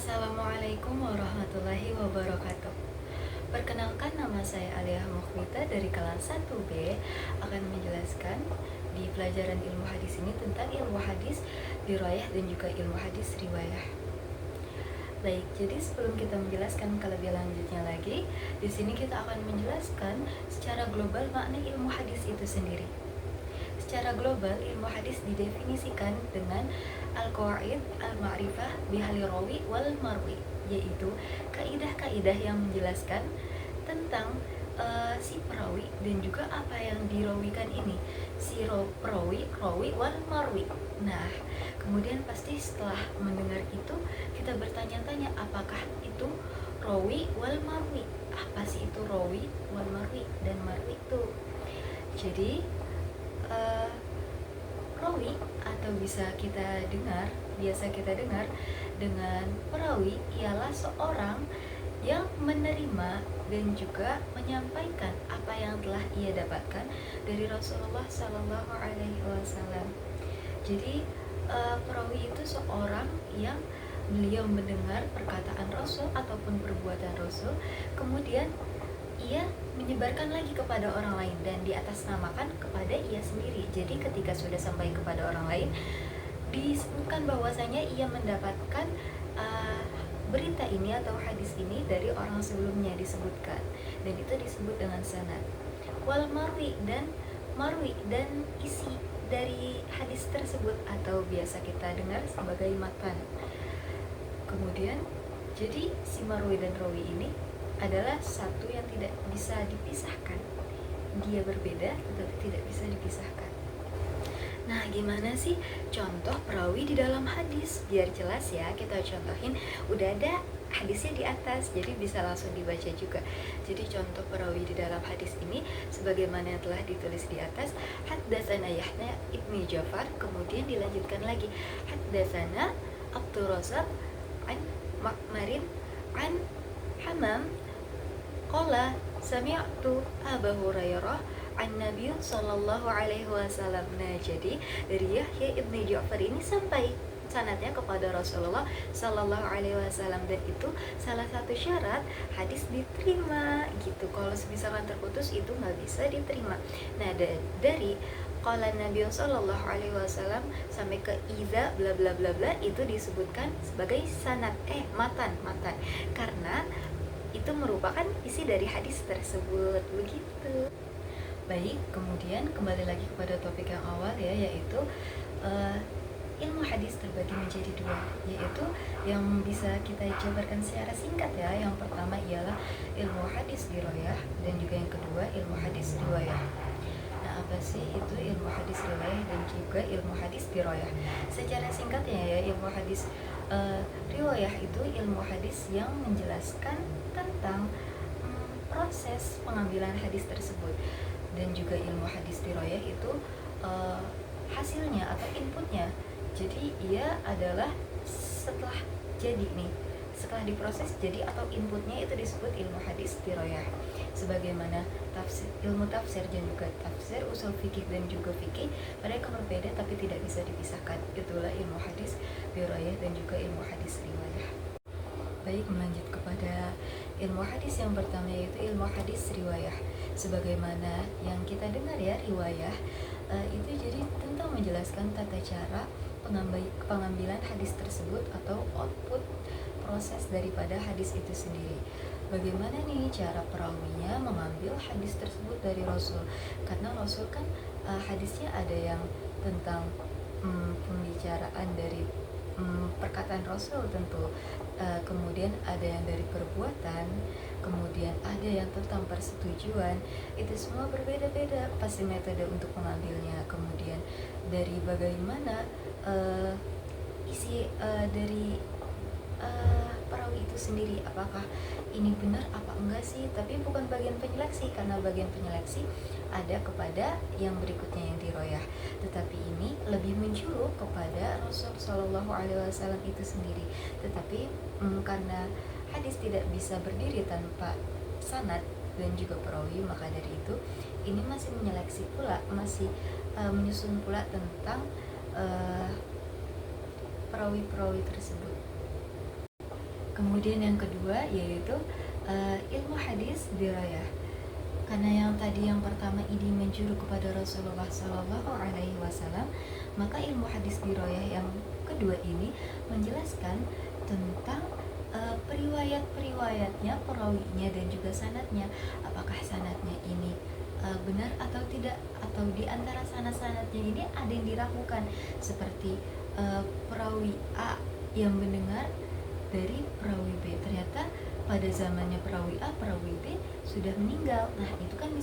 Assalamualaikum warahmatullahi wabarakatuh. Perkenalkan, nama saya Alia Mukhbita dari kelas 1B akan menjelaskan di pelajaran ilmu hadis ini tentang ilmu hadis dirayah dan juga ilmu hadis riwayah. Baik, jadi sebelum kita menjelaskan ke lebih lanjutnya lagi, di sini kita akan menjelaskan secara global makna ilmu hadis itu sendiri. Secara global, ilmu hadis didefinisikan dengan al-qawaid al-ma'rifah bihali rawi wal marwi, yaitu kaidah-kaidah yang menjelaskan tentang si perawi dan juga apa yang dirawikan ini, si perawi, rawi wal marwi. Nah, kemudian pasti setelah mendengar itu kita bertanya-tanya, apakah itu rawi wal marwi? Apa sih itu rawi wal marwi dan marwi itu? Jadi rawi atau biasa kita dengar dengan perawi ialah seorang yang menerima dan juga menyampaikan apa yang telah ia dapatkan dari Rasulullah Sallallahu Alaihi Wasallam. Jadi perawi itu seorang yang beliau mendengar perkataan Rasul ataupun perbuatan Rasul, kemudian ia menyebarkan lagi kepada orang lain dan diatasnamakan kepada ia sendiri. Jadi ketika sudah sampai kepada orang lain, disebutkan bahwasanya ia mendapatkan berita ini atau hadis ini dari orang sebelumnya disebutkan, dan itu disebut dengan sanad. Wal marwi dan isi dari hadis tersebut atau biasa kita dengar sebagai matan. Kemudian jadi si marwi dan rawi ini adalah satu yang tidak bisa dipisahkan. Dia berbeda tetapi tidak bisa dipisahkan. Nah, gimana sih contoh perawi di dalam hadis? Biar jelas ya, kita contohin. Udah ada hadisnya di atas, jadi bisa langsung dibaca juga. Jadi contoh perawi di dalam hadis ini sebagaimana yang telah ditulis di atas, haddatsana Yahya ibni Ja'far, kemudian dilanjutkan lagi haddatsana Abdurrazzaq an Ma'marin an Hamam qala sami'tu Abu Hurairah an Nabi sallallahu alaihi wasallam. Nah, jadi dari Yahya ibni Ja'far ini sampai sanadnya kepada Rasulullah sallallahu alaihi wasallam, dan itu salah satu syarat hadis diterima gitu. Kalau misalkan terputus itu nggak bisa diterima. Nah, dari qala Nabi sallallahu alaihi wasallam sampai ke iza bla bla bla bla itu disebutkan sebagai sanad matan karena itu merupakan isi dari hadis tersebut, begitu. Baik, kemudian kembali lagi kepada topik yang awal ya, yaitu ilmu hadis terbagi menjadi dua, yaitu yang bisa kita jabarkan secara singkat ya. Yang pertama ialah ilmu hadis dirayah, dan juga yang kedua ilmu hadis riwayah. Nah, apa sih itu ilmu hadis riwayah dan juga ilmu hadis dirayah? Secara singkatnya ya, ilmu hadis riwayah itu ilmu hadis yang menjelaskan tentang proses pengambilan hadis tersebut, dan juga ilmu hadis dirayah itu hasilnya atau inputnya. Jadi ia adalah setelah diproses jadi atau inputnya itu disebut ilmu hadis dirayah. Sebagaimana ilmu tafsir dan juga tafsir, usul fikih dan juga fikih, mereka berbeda tapi tidak bisa dipisahkan. Itulah ilmu hadis dirayah dan juga ilmu hadis riwayah. Baik, melanjut kepada ilmu hadis yang pertama, yaitu ilmu hadis riwayah. Sebagaimana yang kita dengar ya, riwayah itu jadi tentang menjelaskan tata cara pengambilan hadis tersebut atau output proses daripada hadis itu sendiri. Bagaimana nih cara perawinya mengambil hadis tersebut dari Rasul? Karena Rasul kan hadisnya ada yang tentang pembicaraan dari perkataan Rasul tentu, kemudian ada yang dari perbuatan, kemudian ada yang tentang persetujuan. Itu semua berbeda-beda pasti metode untuk mengambilnya. Kemudian dari bagaimana isi dari perawi itu sendiri, apakah ini benar apa enggak sih. Tapi bukan bagian penyeleksi, karena bagian penyeleksi ada kepada yang berikutnya yang diroyah, tetapi ini lebih menjuru kepada Rasul Shallallahu Alaihi Wasallam itu sendiri. Tetapi karena hadis tidak bisa berdiri tanpa sanad dan juga perawi, maka dari itu ini masih menyeleksi pula, masih menyusun pula tentang perawi-perawi tersebut. Kemudian yang kedua yaitu ilmu hadis dirayah. Karena yang tadi yang pertama ini menjuru kepada Rasulullah Shallallahu Alaihi Wasallam, maka ilmu hadis dirayah yang kedua ini menjelaskan tentang periwayat-periwayatnya, perawinya dan juga sanadnya. Apakah sanadnya ini benar atau tidak, atau di antara sanad-sanadnya ini ada yang diragukan, seperti perawi A yang mendengar dari perawi B, ternyata pada zamannya perawi A, perawi B sudah meninggal. Nah, itu kan